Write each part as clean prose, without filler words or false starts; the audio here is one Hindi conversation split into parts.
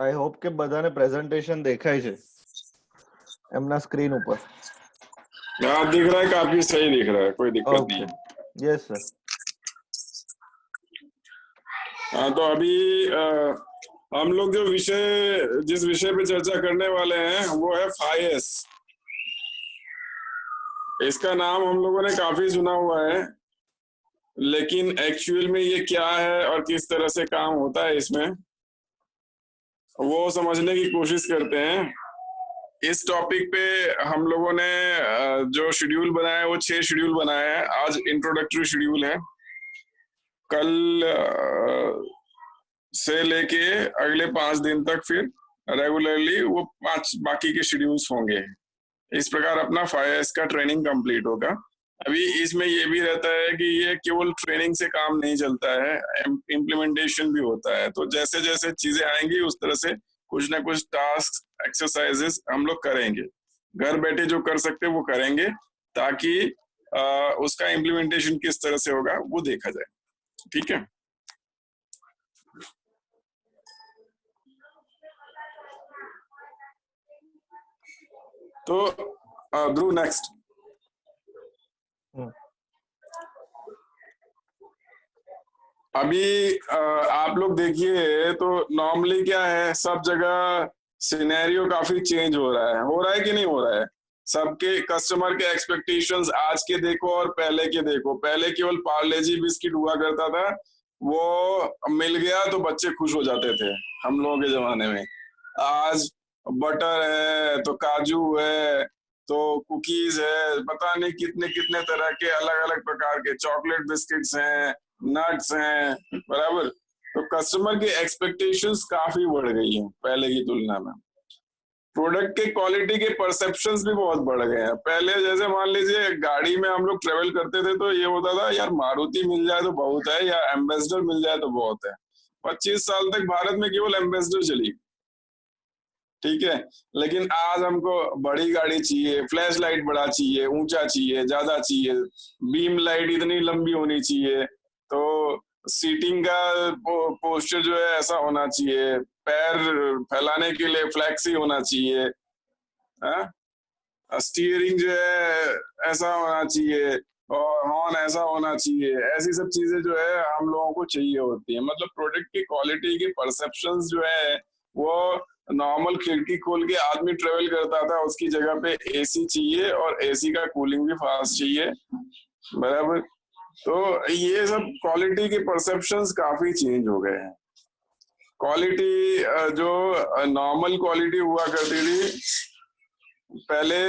આઈ હોપ કે બધાને પ્રેઝન્ટેશન દેખાય છે એમના સ્ક્રીન ઉપર. हाँ दिख रहा है, काफी सही दिख रहा है, कोई दिक्कत नहीं ओके, है। Yes sir. हाँ तो अभी हम लोग जिस विषय पे चर्चा करने वाले हैं वो है 5S। इसका नाम हम लोगों ने काफी सुना हुआ है, लेकिन एक्चुअल में ये क्या है और किस तरह से काम होता है इसमें, वो समझने की कोशिश करते हैं। इस टॉपिक पे हम लोगों ने जो शेड्यूल बनाया है वो 6 शेड्यूल बनाया है। आज इंट्रोडक्टरी शेड्यूल है, कल से लेके अगले 5 दिन तक फिर रेगुलरली वो 5 बाकी के शेड्यूल्स होंगे। इस प्रकार अपना 5S का ट्रेनिंग कंप्लीट होगा। अभी इसमें ये भी रहता है कि ये केवल ट्रेनिंग से काम नहीं चलता है, इम्प्लीमेंटेशन भी होता है। तो जैसे जैसे चीजें आएंगी उस तरह से कुछ ना कुछ टास्क एक्सरसाइजेस हम लोग करेंगे, घर बैठे जो कर सकते वो करेंगे, ताकि उसका इम्प्लीमेंटेशन किस तरह से होगा वो देखा जाए। ठीक है, तो ध्रुव नेक्स्ट। अभी आप लोग देखिए तो नॉर्मली क्या है, सब जगह सिनेरियो काफी चेंज हो रहा है कि नहीं हो रहा है। सबके कस्टमर के एक्सपेक्टेशंस आज के देखो और पहले के देखो। पहले केवल पार्ले जी बिस्किट हुआ करता था, वो मिल गया तो बच्चे खुश हो जाते थे हम लोगों के जमाने में। आज बटर है तो काजू है तो कुकीज है, पता नहीं कितने कितने तरह के अलग अलग प्रकार के चॉकलेट बिस्किट्स हैं, नट्स हैं, बराबर। तो कस्टमर की एक्सपेक्टेशंस काफी बढ़ गई हैं पहले की तुलना में। प्रोडक्ट के क्वालिटी के परसेप्शंस भी बहुत बढ़ गए हैं। पहले जैसे मान लीजिए गाड़ी में हम लोग ट्रेवल करते थे तो ये होता था यार मारुति मिल जाए तो बहुत है, या एम्बेसडर मिल जाए तो बहुत है। 25 साल तक भारत में केवल एम्बेसडर चली, ठीक है। लेकिन आज हमको बड़ी गाड़ी चाहिए, फ्लैश लाइट बड़ा चाहिए, ऊंचा चाहिए, ज्यादा चाहिए, बीम लाइट इतनी लंबी होनी चाहिए, तो सीटिंग का पोस्चर जो है ऐसा होना चाहिए, पैर फैलाने के लिए फ्लैक्सी होना चाहिए, स्टीयरिंग जो है ऐसा होना चाहिए, और हॉर्न ऐसा होना चाहिए। ऐसी सब चीजें जो है हम लोगों को चाहिए होती है। मतलब प्रोडक्ट की क्वालिटी की परसेप्शंस जो है वो नॉर्मल खिड़की खोल के आदमी ट्रेवल करता था, उसकी जगह पे एसी चाहिए, और एसी का कूलिंग भी फास्ट चाहिए, बराबर। तो ये सब क्वालिटी के परसेप्शंस काफी चेंज हो गए हैं। क्वालिटी जो नॉर्मल क्वालिटी हुआ करती थी पहले,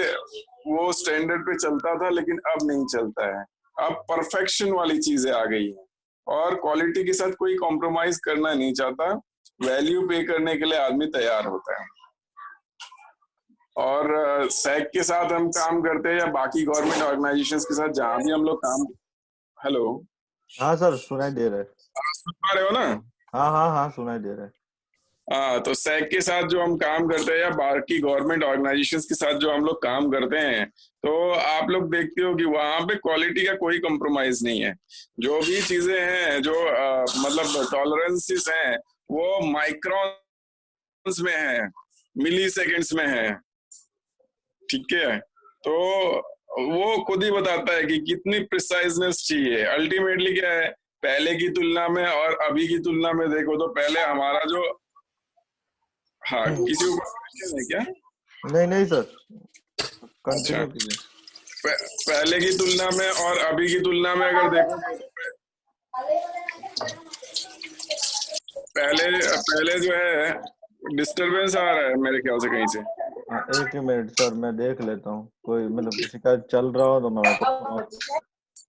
वो स्टैंडर्ड पे चलता था, लेकिन अब नहीं चलता है। अब परफेक्शन वाली चीजें आ गई है, और क्वालिटी के साथ कोई कॉम्प्रोमाइज करना नहीं चाहता। वैल्यू पे करने के लिए आदमी तैयार होता है। और सैक के साथ हम काम करते हैं, या बाकी गवर्नमेंट ऑर्गेनाइजेशंस के साथ जहां भी हम लोग काम। हेलो, हाँ सर, सुनाई दे रहा है. सुन पा रहे हो ना? हाँ हाँ हाँ, सुनाई दे रहा है. हाँ, तो सैक के साथ जो हम काम करते हैं, या बाकी गवर्नमेंट ऑर्गेनाइजेशंस के साथ जो हम लोग काम करते हैं, तो आप लोग देखते हो कि वहां पे क्वालिटी का कोई कॉम्प्रोमाइज नहीं है। जो भी चीजें हैं, जो मतलब टॉलरेंसेस हैं, वो माइक्रोन्स में है, मिली सेकेंड्स में है, ठीक है। तो वो खुद ही बताता है कि कितनी प्रिसाइजनेस चाहिए। अल्टीमेटली क्या है, पहले की तुलना में और अभी की तुलना में देखो तो पहले हमारा जो, हाँ किसी को क्वेश्चन है क्या? नहीं नहीं सर, अच्छा, कंटिन्यू कीजिए. पहले की तुलना में और अभी की तुलना में अगर देखोगे तो पहले पहले जो है डिस्टरबेंस आ रहा है मेरे ख्याल से कहीं से। हाँ, एक ही मिनट सर, मैं देख लेता हूँ. कोई मतलब किसी का चल रहा हो तो मैं माइक्रोफोन ऑफ.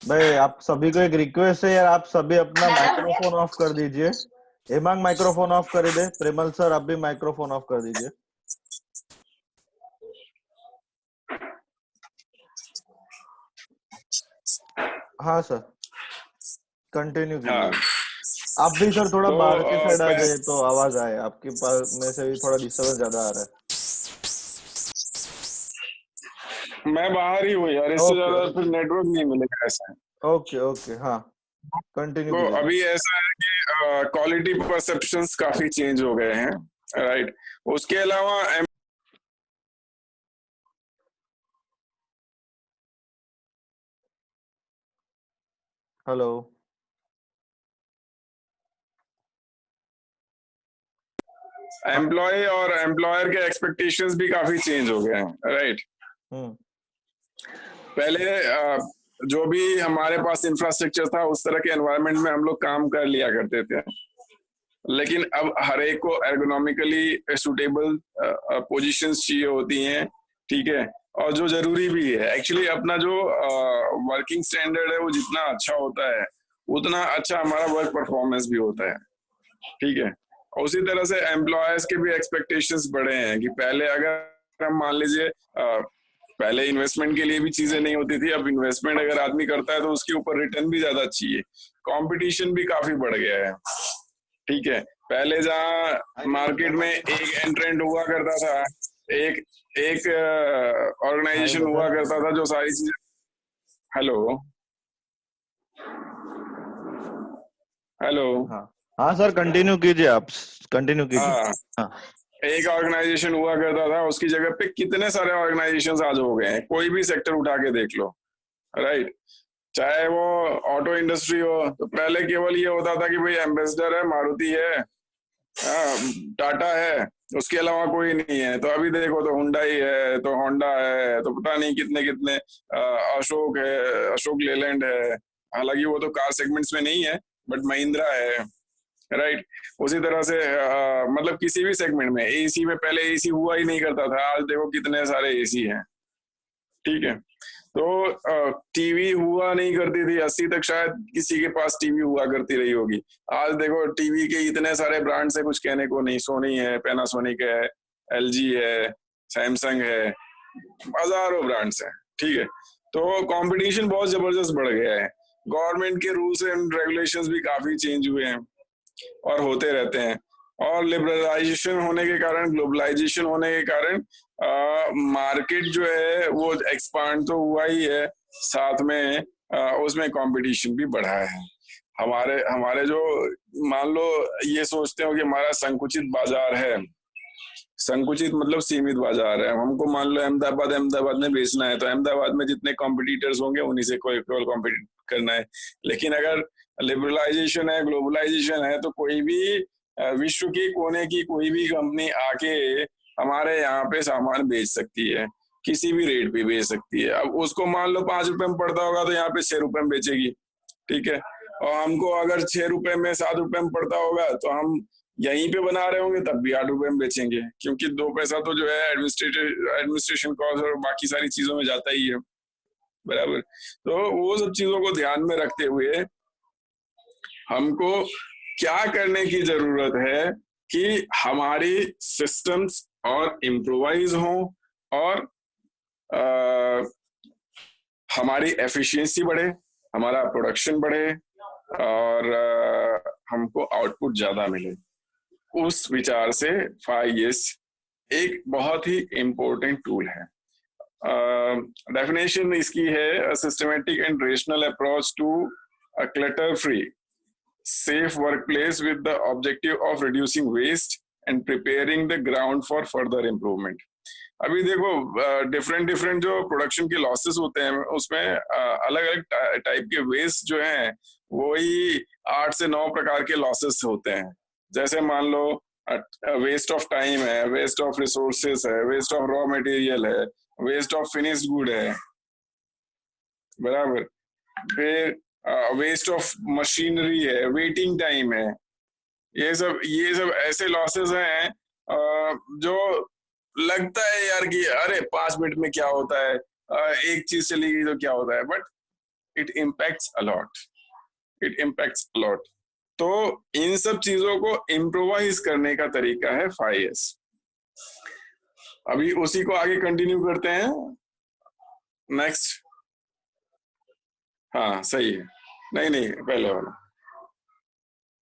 भाई आप सभी को एक रिक्वेस्ट है यार, आप सभी अपना माइक्रोफोन ऑफ कर दीजिए. हेमांग माइक्रोफोन ऑफ कर दे. प्रेमल सर आप भी माइक्रोफोन ऑफ कर दीजिए. हाँ सर, कंटिन्यू कीजिए. हाँ, आप भी सर थोड़ा तो बाहर की साइड आ जाए तो आवाज आए. आपके पास में से भी थोड़ा डिस्टर्बेंस ज्यादा आ रहा है. मैं बाहर ही हूँ यार, इससे ज्यादा फिर नेटवर्क नहीं मिलेगा ऐसा। ओके ओके, हाँ कंटिन्यू तो कीजिए. अभी ऐसा है कि क्वालिटी परसेप्शंस काफी चेंज हो गए हैं। राइट। उसके अलावा हेलो। एम्प्लॉय और एम्प्लॉयर के एक्सपेक्टेशंस भी काफी चेंज हो गए हैं, राइट। हम्म। पहले जो भी हमारे पास इंफ्रास्ट्रक्चर था उस तरह के एनवायरनमेंट में हम लोग काम कर लिया करते थे, लेकिन अब हर एक को एर्गोनॉमिकली सूटेबल पोजीशंस चाहिए होती हैं, ठीक है। और जो जरूरी भी है एक्चुअली, अपना जो वर्किंग स्टैंडर्ड है वो जितना अच्छा होता है उतना अच्छा हमारा वर्क परफॉर्मेंस भी होता है, ठीक है। और उसी तरह से एम्प्लॉयर्स के भी एक्सपेक्टेशंस बढ़े हैं कि पहले अगर हम मान लीजिए पहले इन्वेस्टमेंट के लिए भी चीजें नहीं होती थी, अब इन्वेस्टमेंट अगर आदमी करता है तो उसके ऊपर रिटर्न भी ज्यादा चाहिए। कंपटीशन भी काफी बढ़ गया है, ठीक है। पहले जहाँ मार्केट में एक एंट्रेंट हुआ करता था, एक एक हाय ऑर्गेनाइजेशन हुआ ब्रदर। करता था जो सारी चीजें। Hello, hello. हाँ हाँ सर, कंटिन्यू कीजिए, आप कंटिन्यू कीजिए। हाँ, हाँ। एक ऑर्गेनाइजेशन हुआ करता था, उसकी जगह पे कितने सारे ऑर्गेनाइजेशंस आज हो गए हैं, कोई भी सेक्टर उठा के देख लो, राइट। चाहे वो ऑटो इंडस्ट्री हो, तो पहले केवल ये होता था कि भाई एम्बेसडर है, मारुति है, टाटा है, उसके अलावा कोई नहीं है। तो अभी देखो तो हुंडई है, तो होंडा है, तो पता नहीं कितने कितने अशोक है, अशोक लेलैंड है। हालांकि वो तो कार सेगमेंट्स में नहीं है, बट महिंद्रा है, राइट। उसी तरह से मतलब किसी भी सेगमेंट में, एसी में पहले एसी हुआ ही नहीं करता था, आज देखो कितने सारे एसी हैं, ठीक है। तो टीवी हुआ नहीं करती थी 80 तक, शायद किसी के पास टीवी हुआ करती रही होगी। आज देखो टीवी के इतने सारे ब्रांड्स है, कुछ कहने को नहीं। सोनी है, पैनासोनिक है, एलजी है, सैमसंग है, हजारों ब्रांड्स हैं, ठीक है। तो कंपटीशन बहुत जबरदस्त बढ़ गया है। गवर्नमेंट के रूल्स एंड रेगुलेशंस भी काफी चेंज हुए हैं और होते रहते हैं। और लिबरलाइजेशन होने के कारण, ग्लोबलाइजेशन होने के कारण मार्केट जो है वो एक्सपांड तो हुआ ही है, साथ में उसमें कंपटीशन भी बढ़ा है। हमारे हमारे जो, मान लो ये सोचते हो कि हमारा संकुचित बाजार है, संकुचित मतलब सीमित बाजार है। हमको मान लो अहमदाबाद में बेचना है, तो अहमदाबाद में जितने कॉम्पिटिटर्स होंगे उन्हीं से कोई केवल कॉम्पिटिट करना है। लेकिन अगर लिबरलाइजेशन है, ग्लोबलाइजेशन है, तो कोई भी विश्व के कोने की कोई भी कंपनी आके हमारे यहाँ पे सामान बेच सकती है, किसी भी रेट पे बेच सकती है। अब उसको मान लो 5 रुपए में पड़ता होगा तो यहाँ पे 6 रुपए में बेचेगी, ठीक है। और हमको अगर 6 रुपए में 7 रुपए में पड़ता होगा तो हम यहीं पे बना रहे होंगे तब भी 8 रुपए में बेचेंगे, क्योंकि 2 पैसा तो जो है एडमिनिस्ट्रेशन कॉस्ट और बाकी सारी चीजों में जाता ही है, बराबर। तो वो सब चीजों को ध्यान में रखते हुए हमको क्या करने की जरूरत है कि हमारी सिस्टम्स और इम्प्रोवाइज हों, और आ, हमारी एफिशिएंसी बढ़े, हमारा प्रोडक्शन बढ़े, और हमको आउटपुट ज्यादा मिले। उस विचार से 5S एक बहुत ही इम्पोर्टेंट टूल है। डेफिनेशन इसकी है, systematic and rational approach to a clutter free safe workplace with the objective of reducing waste and preparing the ground for further improvement। अभी देखो डिफरेंट डिफरेंट जो प्रोडक्शन के लॉसेस होते हैं उसमें अलग अलग टाइप के वेस्ट जो हैं, वही 8 से 9 प्रकार के लॉसेस होते हैं। जैसे मान लो वेस्ट ऑफ टाइम है, वेस्ट ऑफ रिसोर्सेस है, वेस्ट ऑफ रॉ मटेरियल है, वेस्ट ऑफ फिनिश्ड गुड है, बराबर। फिर वेस्ट ऑफ मशीनरी है, वेटिंग टाइम है। ये सब ऐसे लॉसेस हैं जो लगता है यार कि अरे 5 मिनट में क्या होता है, एक चीज चली गई तो क्या होता है, but it impacts a lot, it impacts a lot. तो इन सब चीजों को इम्प्रोवाइज करने का तरीका है 5S। अभी उसी को आगे कंटिन्यू करते हैं, नेक्स्ट। हाँ सही है, नहीं नहीं पहले वाला।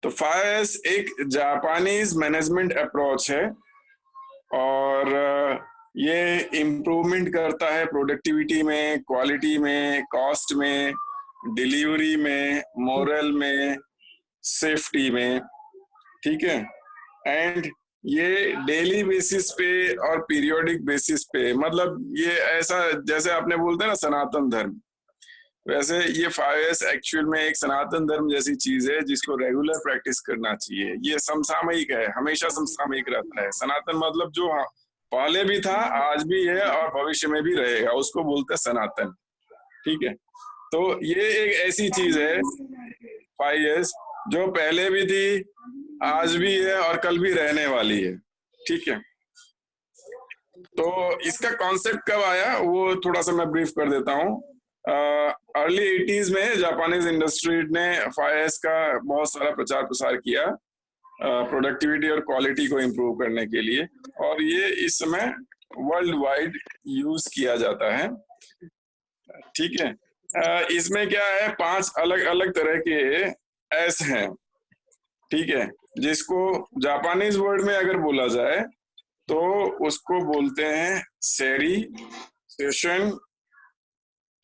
तो 5S एक जापानीज मैनेजमेंट अप्रोच है, और ये इम्प्रूवमेंट करता है प्रोडक्टिविटी में, क्वालिटी में, कॉस्ट में, डिलीवरी में, मोरल में, सेफ्टी में, ठीक है। एंड ये डेली बेसिस पे और पीरियोडिक बेसिस पे, मतलब ये ऐसा जैसे आपने बोलते हैं ना सनातन धर्म, वैसे ये 5S एक्चुअल में एक सनातन धर्म जैसी चीज है जिसको रेगुलर प्रैक्टिस करना चाहिए। ये समसामयिक है, हमेशा समसामयिक रहता है। सनातन मतलब जो पहले भी था, आज भी है और भविष्य में भी रहेगा, उसको बोलते हैं सनातन। ठीक है, तो ये एक ऐसी चीज है 5S जो पहले भी थी, आज भी है और कल भी रहने वाली है। ठीक है, तो इसका कॉन्सेप्ट कब आया वो थोड़ा सा मैं ब्रीफ कर देता हूँ। अर्ली 80s में जापानीज इंडस्ट्री ने 5S का बहुत सारा प्रचार प्रसार किया प्रोडक्टिविटी और क्वालिटी को इम्प्रूव करने के लिए, और ये इस समय वर्ल्ड वाइड यूज किया जाता है। ठीक है, इसमें क्या है, 5 अलग अलग तरह के एस हैं। ठीक है, जिसको जापानीज वर्ड में अगर बोला जाए तो उसको बोलते हैं सेरी, सेशन,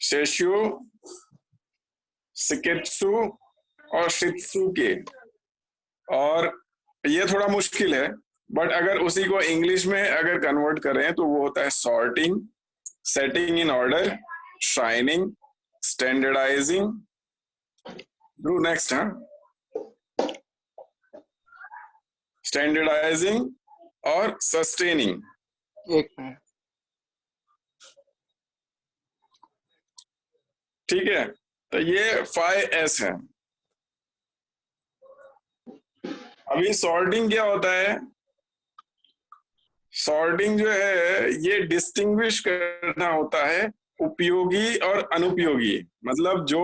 सेशु, सिकेत्सु और शित्सुके। और ये थोड़ा मुश्किल है, बट अगर उसी को इंग्लिश में अगर कन्वर्ट करें तो वो होता है sorting, setting in order, shining, standardising, do next, हाँ, स्टैंडर्डाइजिंग और सस्टेनिंग। एक मिनट। ठीक है, तो ये 5S है। अभी सॉर्टिंग क्या होता है? सॉर्टिंग जो है ये डिस्टिंग्विश करना होता है उपयोगी और अनुपयोगी, मतलब जो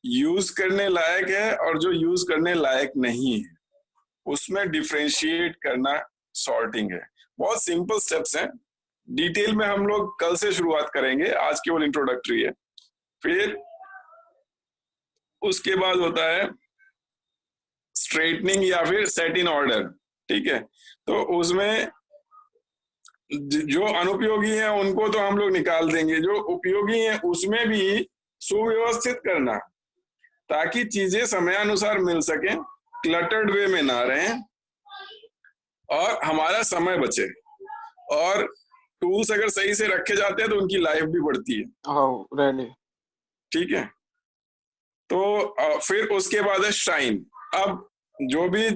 यूज करने लायक है और जो यूज करने लायक नहीं है, उसमें डिफरेंशिएट करना सॉर्टिंग है। बहुत सिंपल स्टेप्स हैं, डिटेल में हम लोग कल से शुरुआत करेंगे, आज केवल इंट्रोडक्टरी है। फिर उसके बाद होता है स्ट्रेटनिंग या फिर सेट इन ऑर्डर। ठीक है, तो उसमें जो अनुपयोगी है उनको तो हम लोग निकाल देंगे, जो उपयोगी है उसमें भी सुव्यवस्थित करना ताकि चीजें समयानुसार मिल सके, क्लटर्ड वे में ना रहें और हमारा समय बचे। और टूल्स अगर सही से रखे जाते हैं तो उनकी लाइफ भी बढ़ती है। really? ठीक है, तो फिर उसके बाद है शाइन। अब जो भी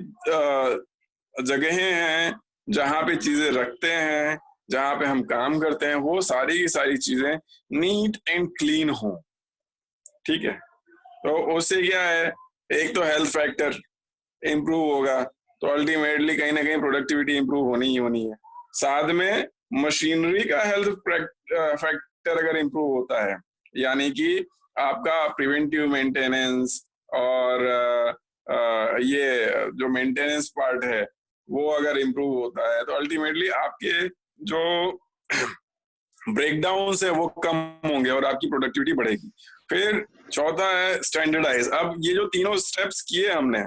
जगहें हैं जहां पे चीजें रखते हैं, जहां पे हम काम करते हैं, वो सारी की सारी चीजें नीट एंड क्लीन हो। ठीक है, तो उससे क्या है, एक तो हेल्थ फैक्टर इम्प्रूव होगा, तो अल्टीमेटली कहीं ना कहीं प्रोडक्टिविटी इम्प्रूव होनी ही होनी है। साथ में मशीनरी का हेल्थ फैक्टर अगर इम्प्रूव होता है, यानी कि आपका प्रिवेंटिव मेंटेनेंस और ये जो मेंटेनेंस पार्ट है वो अगर इम्प्रूव होता है, तो अल्टीमेटली आपके जो ब्रेकडाउन है वो कम होंगे और आपकी प्रोडक्टिविटी बढ़ेगी। फिर चौथा है स्टैंडर्डाइज। अब ये जो तीनों स्टेप्स किए हमने,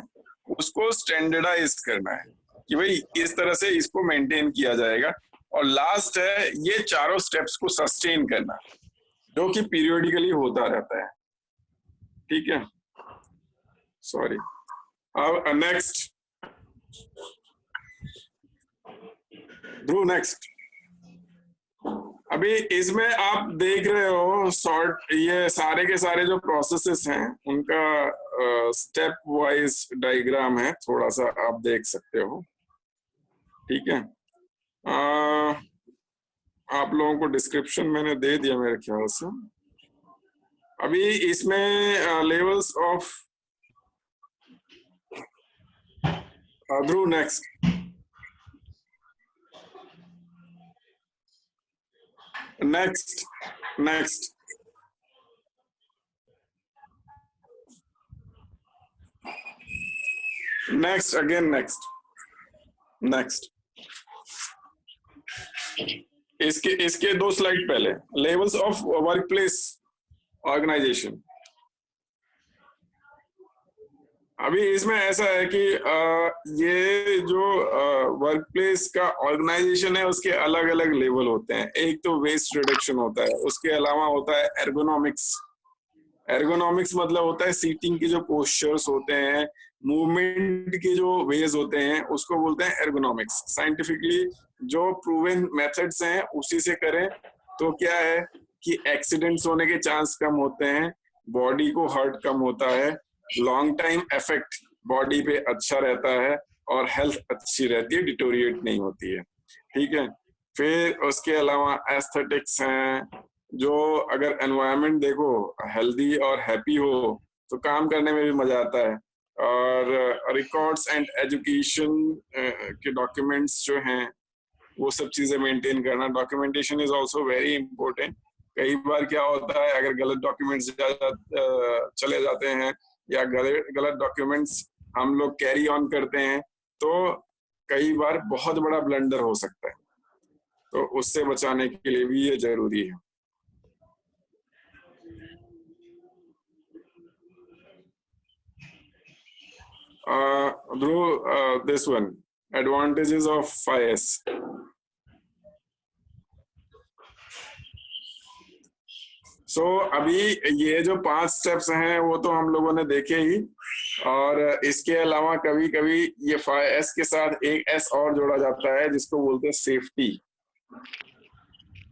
उसको स्टैंडर्डाइज करना है कि भाई इस तरह से इसको मेंटेन किया जाएगा। और लास्ट है ये चारों स्टेप्स को सस्टेन करना, जो कि पीरियोडिकली होता रहता है। ठीक है, सॉरी। अब नेक्स्ट, ध्रुव नेक्स्ट। अभी इसमें आप देख रहे हो सॉर्ट, ये सारे के सारे जो प्रोसेसेस हैं उनका स्टेप वाइज डायग्राम है, थोड़ा सा आप देख सकते हो। ठीक है, आप लोगों को डिस्क्रिप्शन मैंने दे दिया मेरे ख्याल से। अभी इसमें levels of, Dhruv next. Next next next again next next. इसके 2 स्लाइड पहले, levels of work place organisation. अभी इसमें ऐसा है कि ये जो वर्क प्लेस का ऑर्गेनाइजेशन है उसके अलग अलग लेवल होते हैं। एक तो वेस्ट रिडक्शन होता है, उसके अलावा होता है एर्गोनॉमिक्स। एर्गोनॉमिक्स मतलब होता है सीटिंग के जो पोस्चर्स होते हैं, मूवमेंट के जो वेज होते हैं उसको बोलते हैं एर्गोनॉमिक्स। साइंटिफिकली जो प्रूवन मेथड्स हैं उसी से करें तो क्या है कि एक्सीडेंट्स होने के चांस कम होते हैं, बॉडी को हर्ट कम होता है, लॉन्ग टाइम इफेक्ट बॉडी पे अच्छा रहता है और हेल्थ अच्छी रहती है, डिटोरिएट नहीं होती है। ठीक है, फिर उसके अलावा एस्थेटिक्स हैं, जो अगर एनवायरनमेंट देखो हेल्दी और हैप्पी हो तो काम करने में भी मजा आता है। और रिकॉर्ड्स एंड एजुकेशन के डॉक्यूमेंट्स जो हैं वो सब चीजें मेंटेन करना, documentation is also very important. कई बार क्या होता है अगर गलत डॉक्यूमेंट्स चले जाते हैं या गलत डॉक्यूमेंट्स हम लोग कैरी ऑन करते हैं तो कई बार बहुत बड़ा ब्लंडर हो सकता है, तो उससे बचाने के लिए भी ये जरूरी है। Dhruv, this one, advantages of 5S. So अभी ये जो 5 स्टेप्स हैं वो तो हम लोगों ने देखे ही, और इसके अलावा कभी कभी ये 5S के साथ एक S और जोड़ा जाता है जिसको बोलते हैं सेफ्टी।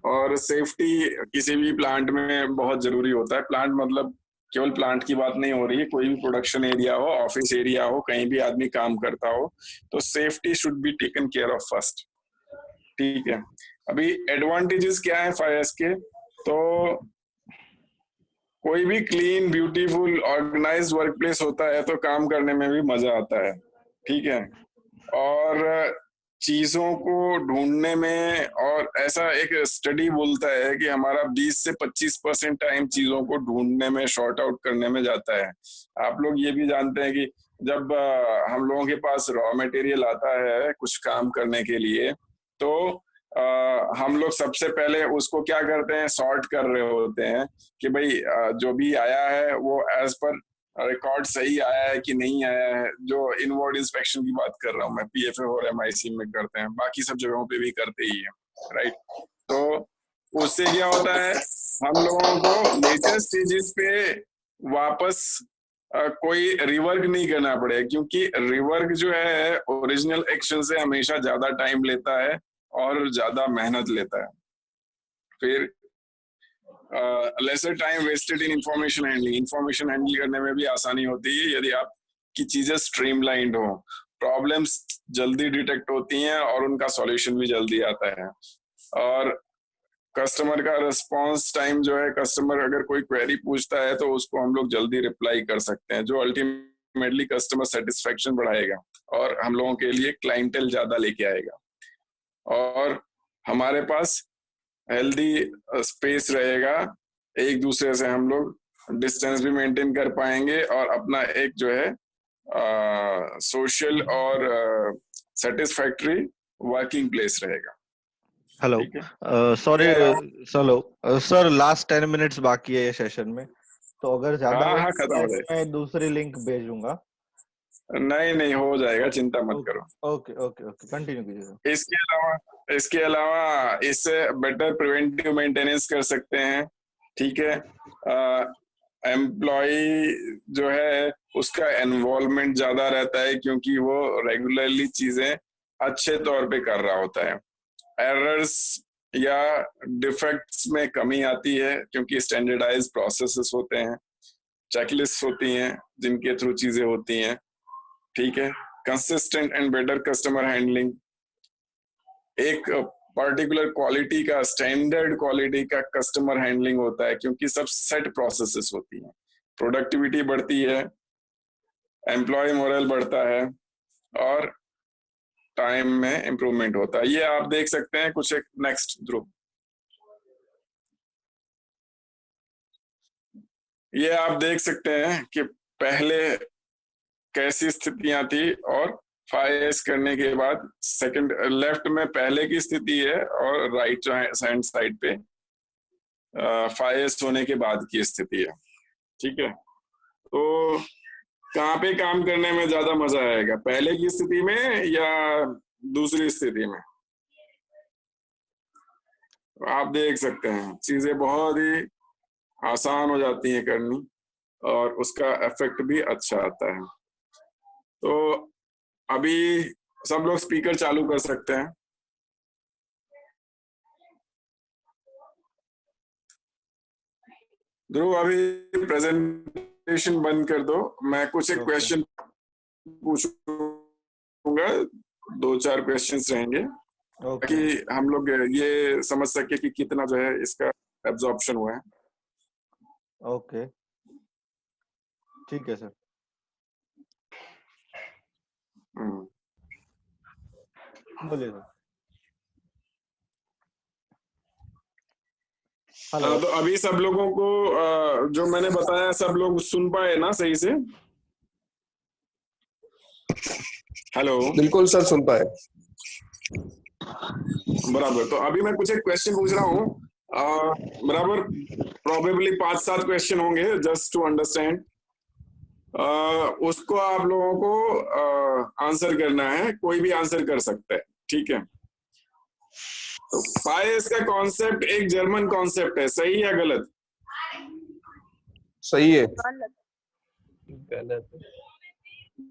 और सेफ्टी किसी भी प्लांट में बहुत जरूरी होता है। प्लांट मतलब केवल प्लांट की बात नहीं हो रही है, कोई भी प्रोडक्शन एरिया हो, ऑफिस एरिया हो, कहीं भी आदमी काम करता हो, तो safety should be taken care of first. ठीक है, अभी एडवांटेजेस क्या है 5S के, तो कोई भी clean beautiful organised work place होता है तो काम करने में भी मजा आता है। ठीक है, और चीजों को ढूंढने में, और ऐसा एक स्टडी बोलता है कि हमारा 20 से 25% टाइम चीजों को ढूंढने में, शॉर्ट आउट करने में जाता है। आप लोग ये भी जानते हैं कि जब हम लोगों के पास रॉ मटेरियल आता है कुछ काम करने के लिए, तो हम लोग सबसे पहले उसको क्या करते हैं, सॉर्ट कर रहे होते हैं कि भाई जो भी आया है वो एज पर रिकॉर्ड सही आया है कि नहीं आया है। जो इनवर्ड इंस्पेक्शन की बात कर रहा हूँ मैं, PFA और MIC में करते हैं, बाकी सब जगहों पे भी करते ही है, राइट। तो उससे क्या होता है, हम लोगों को लेटेस्ट स्टेजेस पे वापस कोई रिवर्क नहीं करना पड़े, क्योंकि रिवर्क जो है ओरिजिनल एक्शन से हमेशा ज्यादा टाइम लेता है और ज्यादा मेहनत लेता है। फिर lesser time wasted in information handling, information handle करने में भी आसानी होती है यदि आपकी चीजें स्ट्रीमलाइंड हो, प्रॉब्लम्स जल्दी डिटेक्ट होती हैं और उनका सॉल्यूशन भी जल्दी आता है। और कस्टमर का रिस्पांस टाइम जो है, कस्टमर अगर कोई क्वेरी पूछता है तो उसको हम लोग जल्दी रिप्लाई कर सकते हैं, जो अल्टीमेटली कस्टमर सेटिस्फेक्शन बढ़ाएगा और हम लोगों के लिए क्लाइंटेल ज्यादा लेके आएगा। और हमारे पास हेल्दी स्पेस रहेगा, एक दूसरे से हम लोग डिस्टेंस भी मेंटेन कर पाएंगे और अपना एक जो है सोशल और सेटिस्फैक्टरी वर्किंग प्लेस रहेगा। Hello, sorry sir, last 10 minutes बाकी है ये सेशन में, तो अगर ज्यादा हाँ खत्म हो जाएगा। मैं दूसरी लिंक भेजूंगा। नहीं हो जाएगा, चिंता मत करो। ओके ओके ओके, कंटिन्यू कीजिए। इसके अलावा इससे बेटर प्रिवेंटिव मेंटेनेंस कर सकते हैं। ठीक है, एम्प्लॉय जो है उसका इन्वॉल्वमेंट ज्यादा रहता है क्योंकि वो रेगुलरली चीजें अच्छे तौर पे कर रहा होता है। एरर्स या डिफेक्ट्स में कमी आती है क्योंकि स्टैंडर्डाइज्ड प्रोसेसेस होते हैं, चेकलिस्ट होती हैं जिनके थ्रू चीजें होती हैं। ठीक है, consistent and better customer handling, एक पर्टिकुलर क्वालिटी का, स्टैंडर्ड क्वालिटी का कस्टमर हैंडलिंग होता है क्योंकि सब सेट प्रोसेसेस होती हैं। प्रोडक्टिविटी बढ़ती है, एम्प्लॉय मोरल बढ़ता है और टाइम में इंप्रूवमेंट होता है। ये आप देख सकते हैं कुछ एक नेक्स्ट ध्रुव, ये आप देख सकते हैं कि पहले कैसी स्थितियां थी और 5S करने के बाद सेकंड, लेफ्ट में पहले की स्थिति है और राइट हैंड साइड पे 5S होने के बाद की स्थिति है। ठीक है, तो कहाँ पे काम करने में ज्यादा मजा आएगा, पहले की स्थिति में या दूसरी स्थिति में? आप देख सकते हैं चीजें बहुत ही आसान हो जाती हैं करनी और उसका इफेक्ट भी अच्छा आता है। तो अभी सब लोग स्पीकर चालू कर सकते हैं। ध्रुव अभी प्रेजेंटेशन बंद कर दो, मैं कुछ एक ओके क्वेश्चन पूछूंगा, 2-4 क्वेश्चंस रहेंगे ताकि ओके हम लोग ये समझ सके कि कितना जो है इसका एब्जॉर्प्शन हुआ है। ओके ठीक है सर। हम्म। बोलिए सर। हेलो। तो अभी सब लोगों को जो मैंने बताया सब लोग सुन पाए ना सही से? हेलो। बिल्कुल सर, सुन पाए। बराबर। तो अभी मैं कुछ एक क्वेश्चन पूछ रहा हूँ, बराबर, प्रोबेबली 5-7 क्वेश्चन होंगे, जस्ट टू अंडरस्टैंड। उसको आप लोगों को आंसर करना है, कोई भी आंसर कर सकता है, ठीक है? तो फाइस का कॉन्सेप्ट एक जर्मन कॉन्सेप्ट है, सही या गलत? सही है। गलत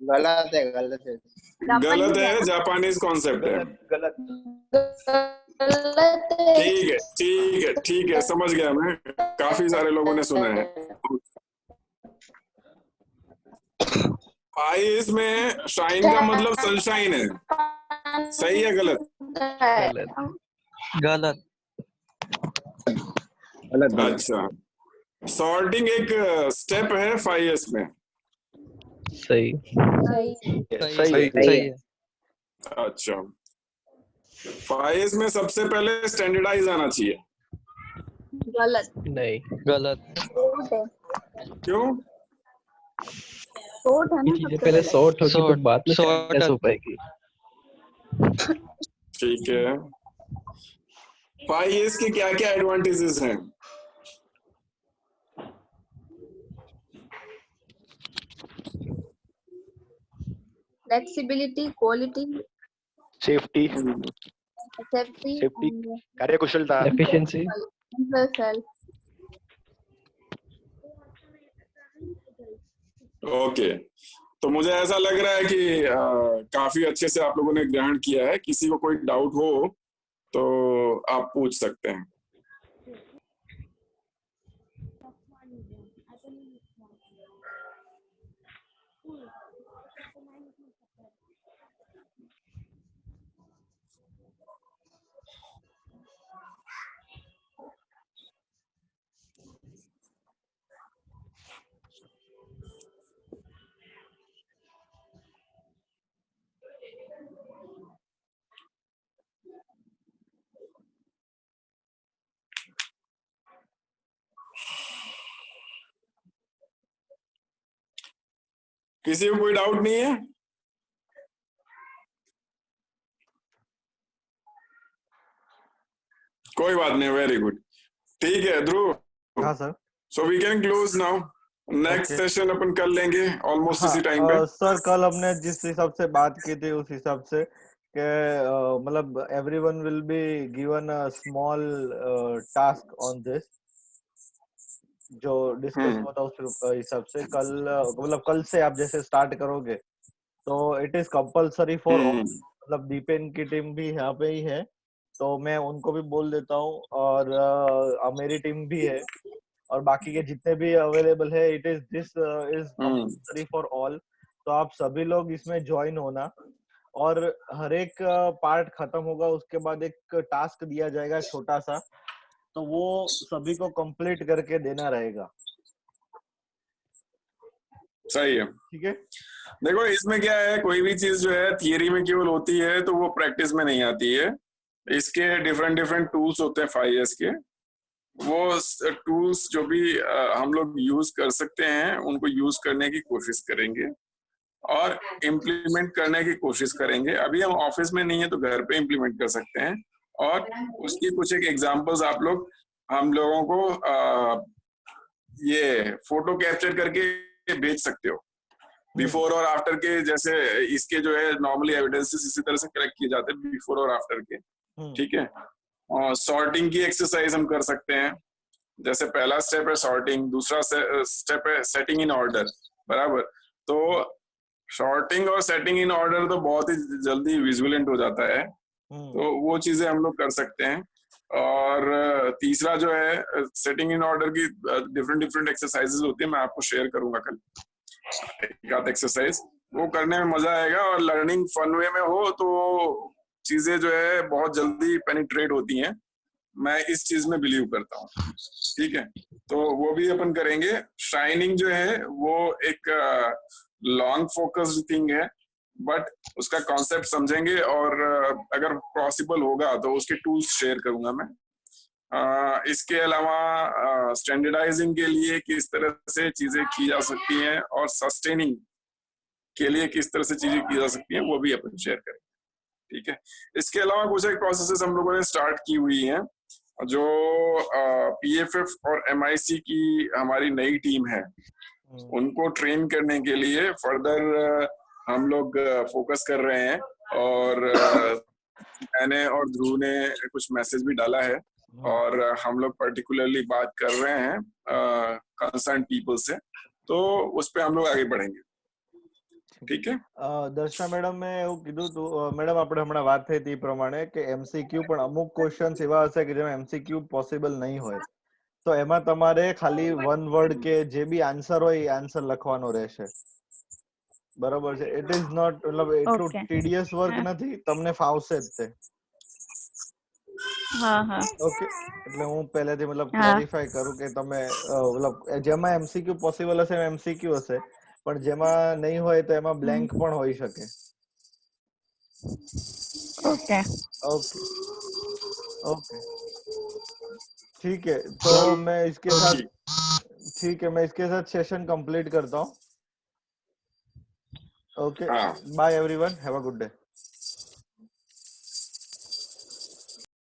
गलत है, गलत है। गलत है, जापानीज कॉन्सेप्ट है। गलत ठीक है ठीक है ठीक है, समझ गया मैं, काफी सारे लोगों ने सुना है। फाइस में शाइन का मतलब सनशाइन है, सही है गलत? गलत गलत अच्छा, सॉर्टिंग एक स्टेप है फाइस में। सही सही सही है। अच्छा, फाइस में सबसे पहले स्टैंडर्डाइज आना चाहिए। गलत। नहीं गलत। क्यों? शॉर्ट है ना, चीजें पहले सॉर्ट होगी तो बाद में शॉर्ट कैसे हो पाएगी। ठीक है, फाइस के क्या क्या एडवांटेजेस हैं? Flexibility, quality, safety, safety, safety, कार्यकुशलता, एफिशिएंसी। ओके, तो मुझे ऐसा लग रहा है कि काफी अच्छे से आप लोगों ने ग्रहण किया है। किसी को कोई डाउट हो तो आप पूछ सकते हैं। किसी को कोई डाउट नहीं है? कोई बात नहीं, वेरी गुड। ठीक है ध्रुव, हाँ sir. So we can close now. Next okay. Session अपन कर लेंगे ऑलमोस्ट इसी टाइम पे। सर कल हमने जिस हिसाब से बात की थी उस हिसाब से कि मतलब everyone will be given a small task on this, जो डिस्कस हुआ था उस हिसाब से कल मतलब कल से आप जैसे स्टार्ट करोगे तो it is compulsory for all, मतलब दीपेन की टीम भी यहाँ पे ही है तो मैं उनको भी बोल देता हूँ, और मेरी टीम भी है और बाकी के जितने भी अवेलेबल है, it is this is compulsory for all. तो आप सभी लोग इसमें ज्वाइन होना, और हर एक पार्ट खत्म होगा उसके बाद एक टास्क दिया जाएगा छोटा सा, तो वो सभी को कंप्लीट करके देना रहेगा। सही है। ठीक है। देखो इसमें क्या है, कोई भी चीज जो है थियरी में केवल होती है तो वो प्रैक्टिस में नहीं आती है। इसके डिफरेंट डिफरेंट टूल्स होते हैं 5S के, वो टूल्स जो भी हम लोग यूज कर सकते हैं उनको यूज करने की कोशिश करेंगे और इम्प्लीमेंट करने की कोशिश करेंगे। अभी हम ऑफिस में नहीं है तो घर पे इम्प्लीमेंट कर सकते हैं, और उसकी कुछ एक एग्जांपल्स आप लोग हम लोगों को ये फोटो कैप्चर करके भेज सकते हो, बिफोर और आफ्टर के। जैसे इसके जो है नॉर्मली एविडेंसेस इसी तरह से कलेक्ट किए जाते हैं, बिफोर और आफ्टर के, ठीक है। और सॉर्टिंग की एक्सरसाइज हम कर सकते हैं। जैसे पहला स्टेप है सॉर्टिंग, दूसरा स्टेप है सेटिंग इन ऑर्डर, बराबर। तो शॉर्टिंग और सेटिंग इन ऑर्डर तो बहुत ही जल्दी विजुअलेंट हो जाता है, तो वो चीजें हम लोग कर सकते हैं। और तीसरा जो है सेटिंग इन ऑर्डर की डिफरेंट एक्सरसाइजेस होती है, मैं आपको शेयर करूंगा कल एक आध एक्सरसाइज, वो करने में मजा आएगा और लर्निंग फन वे में हो तो चीजें जो है बहुत जल्दी पेनिट्रेट होती हैं। मैं इस चीज में बिलीव करता हूँ, ठीक है, तो वो भी अपन करेंगे। शाइनिंग जो है वो एक लॉन्ग फोकस्ड थिंग है, बट उसका कॉन्सेप्ट समझेंगे और अगर पॉसिबल होगा तो उसके टूल्स शेयर करूंगा मैं। इसके अलावा स्टैंडर्डाइजिंग के लिए किस तरह से चीजें की जा सकती हैं और सस्टेनिंग के लिए किस तरह से चीजें की जा सकती हैं वो भी अपन शेयर करेंगे, ठीक है। इसके अलावा कुछ एक प्रोसेसेस हम लोगों ने स्टार्ट की हुई हैं, जो PFF और MIC की हमारी नई टीम है उनको ट्रेन करने के लिए फर्दर हम लोग फोकस कर रहे हैं। और मैंने और ध्रुव ने कुछ मैसेज भी डाला है और हम लोग पर्टिकुलरली बात कर रहे हैं कंसर्न पीपल से, तो उस पे हम लोग आगे बढ़ेंगे, ठीक है। દર્શના મેડમ મેં એવું કીધું હતું મેડમ, આપણે હમણાં વાત થઈ હતી એ પ્રમાણે કે MCQ પણ અમુક ક્વેશ્ચન્સ એવા હશે કે જેમાં MCQ પોસિબલ નહીં હોય, તો એમાં તમારે ખાલી વન વર્ડ કે જે બી આન્સર હોય એ આન્સર લખવાનો રહેશે, બરાબર છે? ઇટ ઇઝ નોટ મતલબ એટલું ટીડીયસ વર્ક નથી, તમને ફાવશે જ તે। ઓકે, એટલે હું પહેલેથી મતલબ ક્લેરિફાઈ કરું કે તમે મતલબ જેમાં MCQ પોસિબલ હશે એમાં MCQ હશે, પણ જેમાં નહીં હોય તો એમાં બ્લેન્ક પણ હોઈ શકે। ओके ओके ओके ठीक है, तो मैं इसके साथ ठीक है, मैं इसके साथ सेशन कंप्लीट करता हूँ। Okay, bye everyone, have a good day.